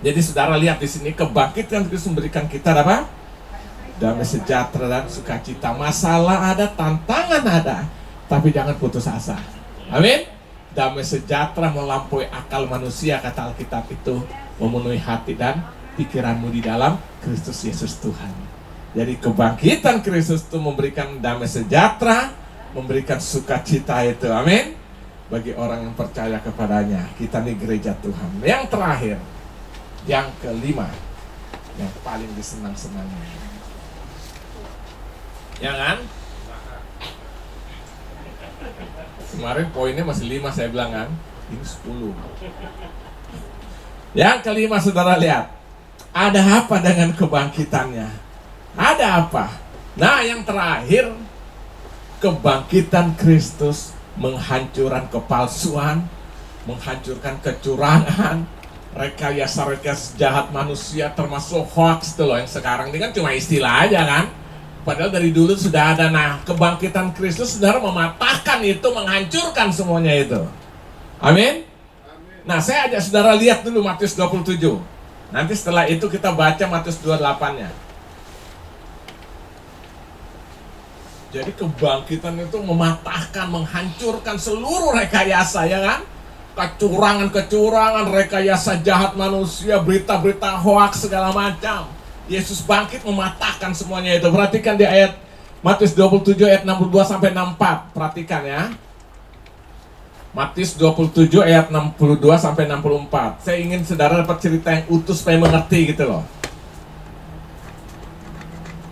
Jadi saudara lihat di sini, kebangkitan Kristus memberikan kita apa? Damai sejahtera dan sukacita. Masalah ada, tantangan ada, tapi jangan putus asa. Amin. Damai sejahtera melampaui akal manusia, kata Alkitab itu, memenuhi hati dan pikiranmu di dalam Kristus Yesus Tuhan. Jadi kebangkitan Kristus itu memberikan damai sejahtera, memberikan sukacita itu. Amin. Bagi orang yang percaya kepadanya. Kita nih gereja Tuhan. Yang terakhir, yang kelima, yang paling disenang-senangnya, ya kan? Kemarin poinnya masih 5 saya bilang kan, ini 10. Yang kelima saudara lihat, ada apa dengan kebangkitannya? Ada apa? Nah, yang terakhir, kebangkitan Kristus menghancurkan kepalsuan, menghancurkan kecurangan, rekayasa-rekayasa jahat manusia, termasuk hoax itu loh, yang sekarang ini kan cuma istilah aja kan. Padahal dari dulu sudah ada. Nah, kebangkitan Kristus saudara mematahkan itu, menghancurkan semuanya itu. Amin. Nah, saya ajak saudara lihat dulu Matius 27. Nanti setelah itu kita baca Matius 28-nya. Jadi kebangkitan itu mematahkan, menghancurkan seluruh rekayasa ya kan. Kecurangan-kecurangan, rekayasa jahat manusia, berita-berita hoax segala macam. Yesus bangkit mematahkan semuanya itu. Perhatikan di ayat Matius 27 ayat 62 sampai 64. Perhatikan ya. Matius 27 ayat 62 sampai 64. Saya ingin saudara dapat cerita yang utuh supaya mengerti gitu loh.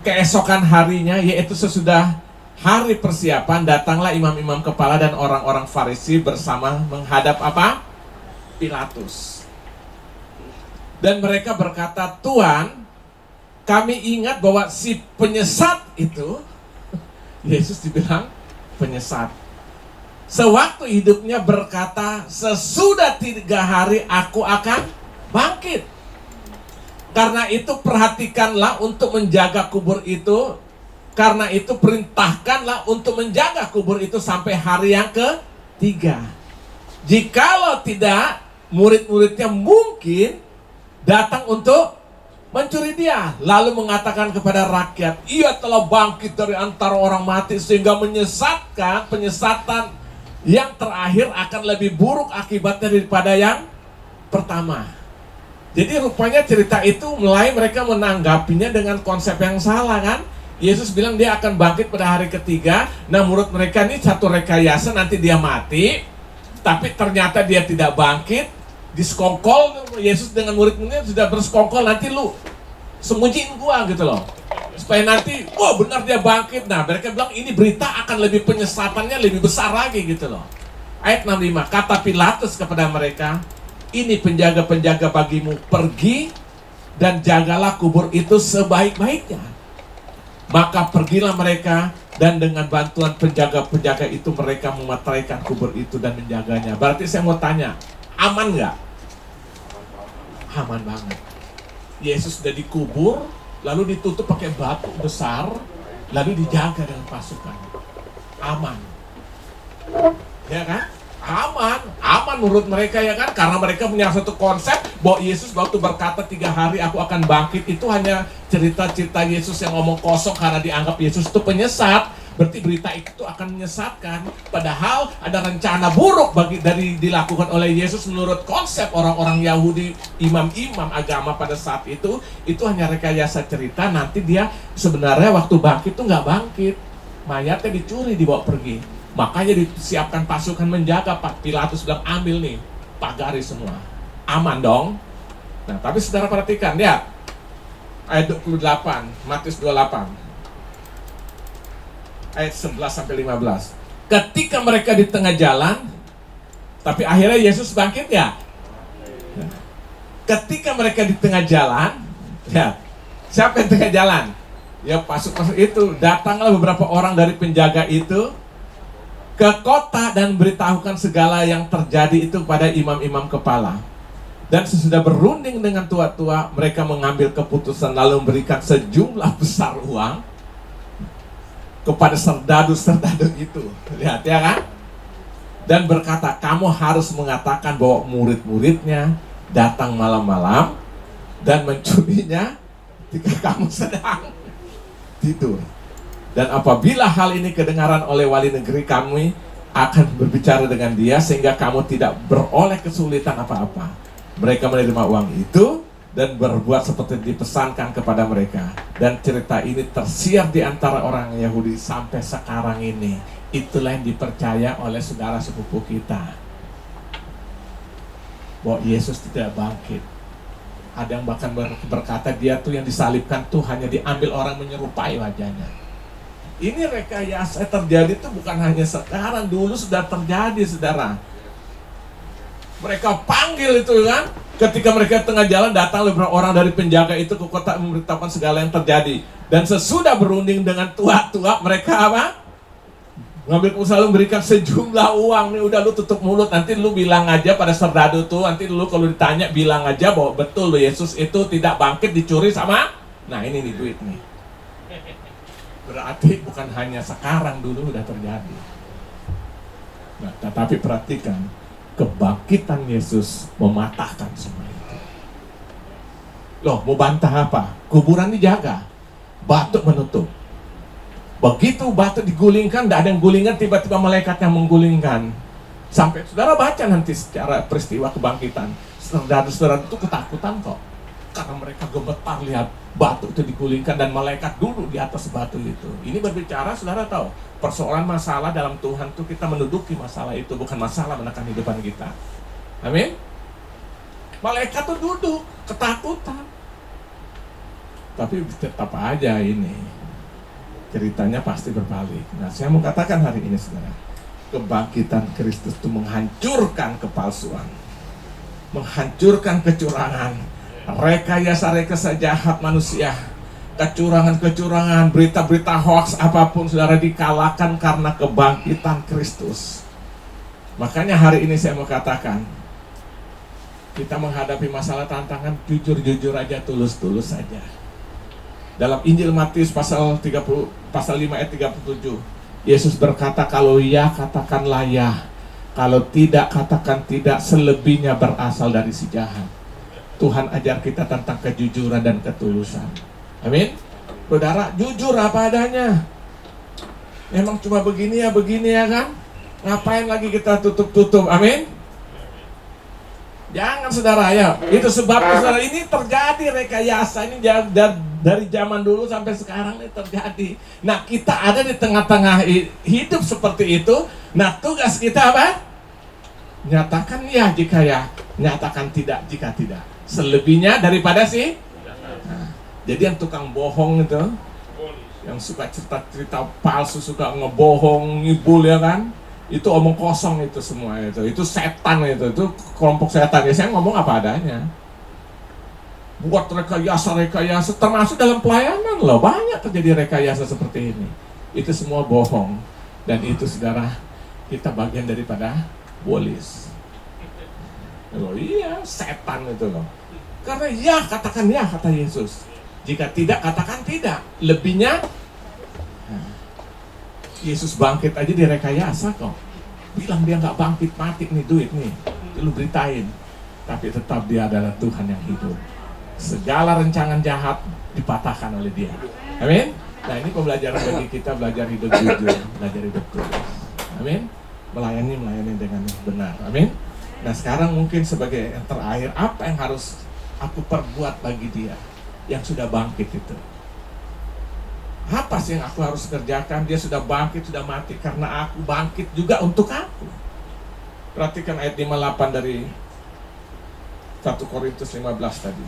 Keesokan harinya, yaitu sesudah hari persiapan, datanglah imam-imam kepala dan orang-orang Farisi bersama menghadap apa? Pilatus. Dan mereka berkata, Tuhan, kami ingat bahwa si penyesat itu, Yesus dibilang penyesat, sewaktu hidupnya berkata, sesudah 3 hari aku akan bangkit. Karena itu perhatikanlah untuk menjaga kubur itu. Karena itu perintahkanlah untuk menjaga kubur itu sampai hari yang ke-3. Jikalau tidak, murid-muridnya mungkin datang untuk mencuri dia, lalu mengatakan kepada rakyat, ia telah bangkit dari antara orang mati, sehingga penyesatan yang terakhir akan lebih buruk akibatnya daripada yang pertama. Jadi rupanya cerita itu mulai mereka menanggapinya dengan konsep yang salah kan. Yesus bilang dia akan bangkit pada hari ke-3. Nah, menurut mereka ini satu rekayasa, nanti dia mati, tapi ternyata dia tidak bangkit. Disekongkol, Yesus dengan murid-muridnya sudah bersekongkol, nanti lu sembunyiin gua gitu loh, supaya nanti, wah benar dia bangkit. Nah, mereka bilang ini berita akan lebih, penyesatannya lebih besar lagi gitu loh. Ayat 65, kata Pilatus kepada mereka, ini penjaga-penjaga bagimu, pergi dan jagalah kubur itu sebaik-baiknya. Maka pergilah mereka, dan dengan bantuan penjaga-penjaga itu mereka mematahkan kubur itu dan menjaganya. Berarti saya mau tanya, aman nggak? Aman banget. Yesus sudah dikubur, lalu ditutup pakai batu besar, lalu dijaga dengan pasukan. aman. Ya kan? Aman menurut mereka ya kan, karena mereka punya satu konsep bahwa Yesus waktu berkata 3 hari aku akan bangkit, itu hanya cerita-cerita Yesus yang ngomong kosong karena dianggap Yesus itu penyesat. Berarti berita itu akan menyesatkan, padahal ada rencana buruk dilakukan oleh Yesus menurut konsep orang-orang Yahudi, imam-imam agama pada saat itu hanya rekayasa cerita. Nanti dia sebenarnya waktu bangkit itu nggak bangkit, mayatnya dicuri dibawa pergi. Makanya disiapkan pasukan menjaga. Pak Pilatus bilang ambil nih, pagari semua, aman dong. Nah tapi saudara perhatikan, lihat ayat 28, Matius 28 ayat 11-15. Ketika mereka di tengah jalan, tapi akhirnya Yesus bangkit ya. Ketika mereka di tengah jalan, ya siapa yang tengah jalan? Ya pasukan itu. Datanglah beberapa orang dari penjaga itu ke kota dan beritahukan segala yang terjadi itu pada imam-imam kepala. Dan sesudah berunding dengan tua-tua, mereka mengambil keputusan lalu memberikan sejumlah besar uang kepada serdadu-serdadu itu. Lihat ya kan? Dan berkata, kamu harus mengatakan bahwa murid-muridnya datang malam-malam dan mencurinya ketika kamu sedang tidur. Dan apabila hal ini kedengaran oleh wali negeri, kami akan berbicara dengan dia sehingga kamu tidak beroleh kesulitan apa-apa. Mereka menerima uang itu dan berbuat seperti dipesankan kepada mereka. Dan cerita ini tersiar di antara orang Yahudi sampai sekarang ini. Itulah yang dipercaya oleh saudara sepupu kita, bahwa Yesus tidak bangkit. Ada yang bahkan berkata dia tuh yang disalibkan tuh hanya diambil orang menyerupai wajahnya. Ini rekayasa terjadi itu bukan hanya sekarang, dulu sudah terjadi saudara. Mereka panggil itu kan, ketika mereka tengah jalan datang beberapa orang dari penjaga itu ke kota memberitahukan segala yang terjadi. Dan sesudah berunding dengan tua-tua, mereka apa? Mengambil keputusan lalu memberikan sejumlah uang. Nih udah lu tutup mulut, nanti lu bilang aja pada serdadu tuh, nanti lu kalau ditanya bilang aja bahwa betul Yesus itu tidak bangkit, dicuri sama. Nah ini nih duit nih. Berarti bukan hanya sekarang, dulu udah terjadi. Nah, tetapi perhatikan, kebangkitan Yesus mematahkan semua itu. Loh, mau bantah apa? Kuburan dijaga, batu menutup. Begitu batu digulingkan, tidak ada yang gulingkan, tiba-tiba malaikat yang menggulingkan. Sampai saudara baca nanti secara peristiwa kebangkitan, saudara-saudara itu ketakutan kok. Karena mereka gemetar lihat batu itu digulingkan dan malaikat duduk di atas batu itu. Ini berbicara, saudara tahu, persoalan masalah dalam Tuhan itu kita menduduki masalah itu, bukan masalah menekan kehidupan kita. Amin. Malaikat tuh duduk, ketakutan. Tapi tetap aja ini ceritanya pasti berbalik. Nah, saya mau katakan hari ini saudara, kebangkitan Kristus itu menghancurkan kepalsuan, menghancurkan kecurangan, rekayasa jahat manusia, kecurangan-kecurangan, berita-berita hoax apapun saudara dikalahkan karena kebangkitan Kristus. Makanya hari ini saya mau katakan, kita menghadapi masalah tantangan jujur-jujur aja, tulus-tulus saja. Dalam Injil Matius pasal 5 ayat 37, Yesus berkata, kalau ya katakanlah ya, kalau tidak katakan tidak, selebihnya berasal dari si jahat. Tuhan ajar kita tentang kejujuran dan ketulusan. Amin. Saudara, jujur apa adanya. Memang cuma begini ya kan? Ngapain lagi kita tutup-tutup? Amin. Jangan saudara ya. Itu sebabnya saudara, ini terjadi rekayasa ini dari zaman dulu sampai sekarang ini terjadi. Nah, kita ada di tengah-tengah hidup seperti itu. Nah, tugas kita apa? Nyatakan ya jika ya, nyatakan tidak jika tidak. Selebihnya daripada sih. Nah, jadi yang tukang bohong itu, yang suka cerita-cerita palsu, suka ngebohong, ngibul ya kan, itu omong kosong itu semua itu setan itu kelompok setan ya. Saya ngomong apa adanya. Buat rekayasa termasuk dalam pelayanan loh, banyak terjadi rekayasa seperti ini. Itu semua bohong, dan itu saudara, kita bagian daripada polis. Loh iya, setan itu loh. Karena ya katakan ya, kata Yesus. Jika tidak katakan tidak. Lebihnya Yesus bangkit aja direkayasa kok. Bilang dia nggak bangkit, mati nih, duit nih, lu beritain. Tapi tetap dia adalah Tuhan yang hidup. Segala rencangan jahat dipatahkan oleh dia. Amin. Nah, ini pembelajaran bagi kita, belajar hidup jujur, belajar hidup kudus. Amin. Melayani dengan benar. Amin. Nah, sekarang mungkin sebagai yang terakhir, apa yang harus aku perbuat bagi dia yang sudah bangkit itu? Apa sih yang aku harus kerjakan? Dia sudah bangkit, sudah mati, karena aku bangkit juga untuk aku. Perhatikan ayat 58 dari 1 Korintus 15 tadi.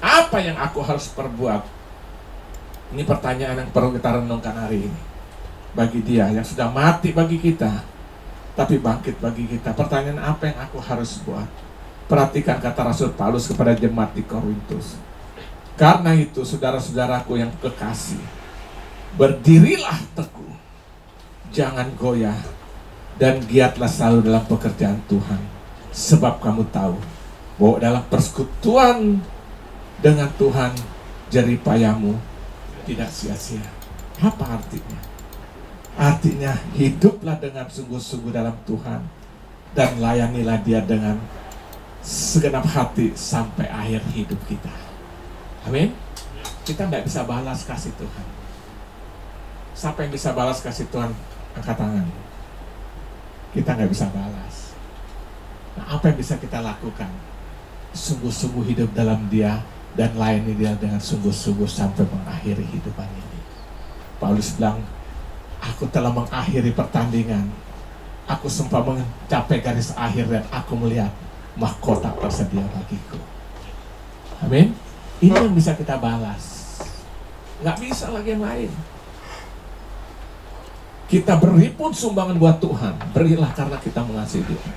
Apa yang aku harus perbuat? Ini pertanyaan yang perlu kita renungkan hari ini. Bagi dia yang sudah mati bagi kita, tapi bangkit bagi kita. Pertanyaan apa yang aku harus buat? Perhatikan kata Rasul Paulus kepada jemaat di Korintus. Karena itu, saudara-saudaraku yang kekasih, berdirilah teguh, jangan goyah, dan giatlah selalu dalam pekerjaan Tuhan. Sebab kamu tahu bahwa dalam persekutuan dengan Tuhan, jerih payahmu tidak sia-sia. Apa artinya? Artinya hiduplah dengan sungguh-sungguh dalam Tuhan, dan layanilah dia dengan segenap hati sampai akhir hidup kita. Amin. Kita tidak bisa balas kasih Tuhan. Siapa yang bisa balas kasih Tuhan? Angkat tangan. Kita nggak bisa balas. Nah, apa yang bisa kita lakukan? Sungguh-sungguh hidup dalam dia dan layani dia dengan sungguh-sungguh sampai mengakhiri hidupan ini. Paulus bilang, aku telah mengakhiri pertandingan. Aku sumpah mencapai garis akhir dan aku melihat mahkota tersedia bagiku. Amin. Ini yang bisa kita balas. Nggak bisa lagi yang lain. Kita beri pun sumbangan buat Tuhan. Berilah karena kita mengasihi dia.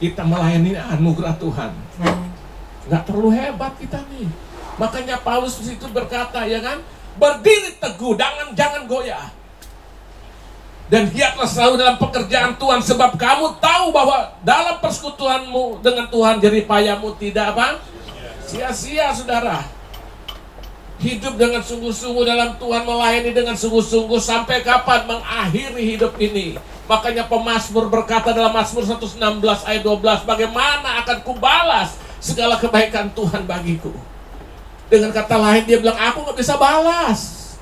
Kita melayani anugerah Tuhan. Nggak terlalu hebat kita nih. Makanya Paulus di situ berkata, ya kan, berdiri teguh, jangan goyah. Dan giatlah selalu dalam pekerjaan Tuhan, sebab kamu tahu bahwa dalam persekutuanmu dengan Tuhan jerih payahmu tidak apa? Sia-sia, saudara. Hidup dengan sungguh-sungguh dalam Tuhan, melayani dengan sungguh-sungguh sampai kapan? Mengakhiri hidup ini. Makanya pemazmur berkata dalam Mazmur 116 ayat 12, bagaimana akan kubalas segala kebaikan Tuhan bagiku? Dengan kata lain dia bilang, aku gak bisa balas.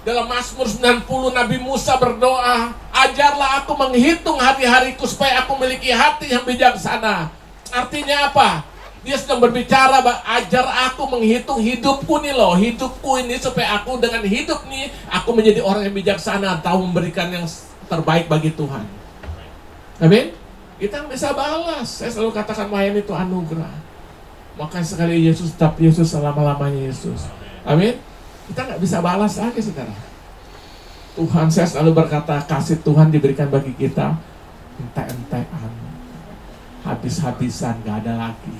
Dalam Mazmur 90 Nabi Musa berdoa, ajarlah aku menghitung hari-hariku supaya aku memiliki hati yang bijaksana. Artinya apa? Dia sedang berbicara, ajar aku menghitung hidupku nih loh, hidupku ini supaya aku dengan hidup nih, aku menjadi orang yang bijaksana, tahu memberikan yang terbaik bagi Tuhan. Amin? Kita bisa balas. Saya selalu katakan melayani itu anugerah. Makanya sekali Yesus tetap Yesus, selama-lamanya Yesus. Amin? Kita nggak bisa balas lagi sekarang. Tuhan, saya selalu berkata, kasih Tuhan diberikan bagi kita entek-entekan, habis-habisan, nggak ada lagi.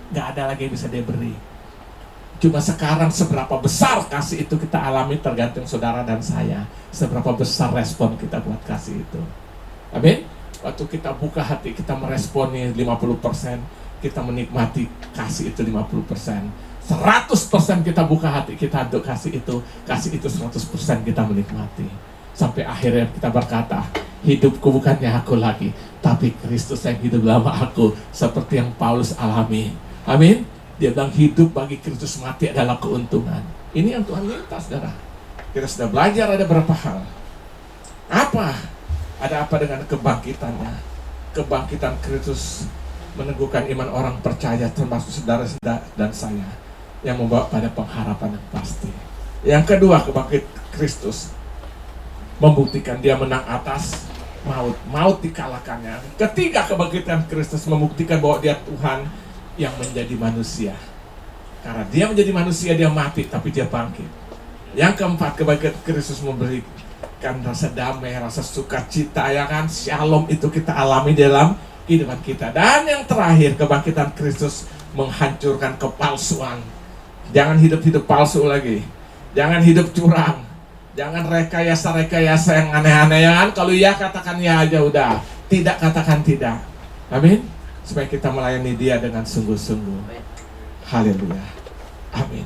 Nggak ada lagi yang bisa dia beri. Cuma sekarang seberapa besar kasih itu kita alami tergantung saudara dan saya. Seberapa besar respon kita buat kasih itu. Amin. Waktu kita buka hati, kita meresponi 50%, kita menikmati kasih itu 50%. 100% kita buka hati kita untuk kasih itu 100% kita menikmati. Sampai akhirnya kita berkata, hidupku bukannya aku lagi, tapi Kristus yang hidup dalam aku, seperti yang Paulus alami. Amin. Dia bilang hidup bagi Kristus, mati adalah keuntungan. Ini yang Tuhan minta, saudara. Kita sudah belajar ada berapa hal. Apa? Ada apa dengan kebangkitannya? Kebangkitan Kristus meneguhkan iman orang percaya, termasuk saudara-saudara dan saya, yang membawa pada pengharapan yang pasti. Yang kedua, kebangkit Kristus membuktikan dia menang atas maut dikalahkannya. Ketiga, kebangkitan Kristus membuktikan bahwa dia Tuhan yang menjadi manusia. Karena dia menjadi manusia, dia mati, tapi dia bangkit. Yang keempat, kebangkitan Kristus memberikan rasa damai, rasa sukacita, ya kan? Shalom itu kita alami dalam kehidupan kita. Dan yang terakhir, kebangkitan Kristus menghancurkan kepalsuan. Jangan hidup-hidup palsu lagi. Jangan hidup curang. Jangan rekayasa-rekayasa yang aneh-aneh, ya kan? Kalau ya, katakan ya aja udah. Tidak, katakan tidak. Amin. Supaya kita melayani dia dengan sungguh-sungguh. Haleluya. Amin.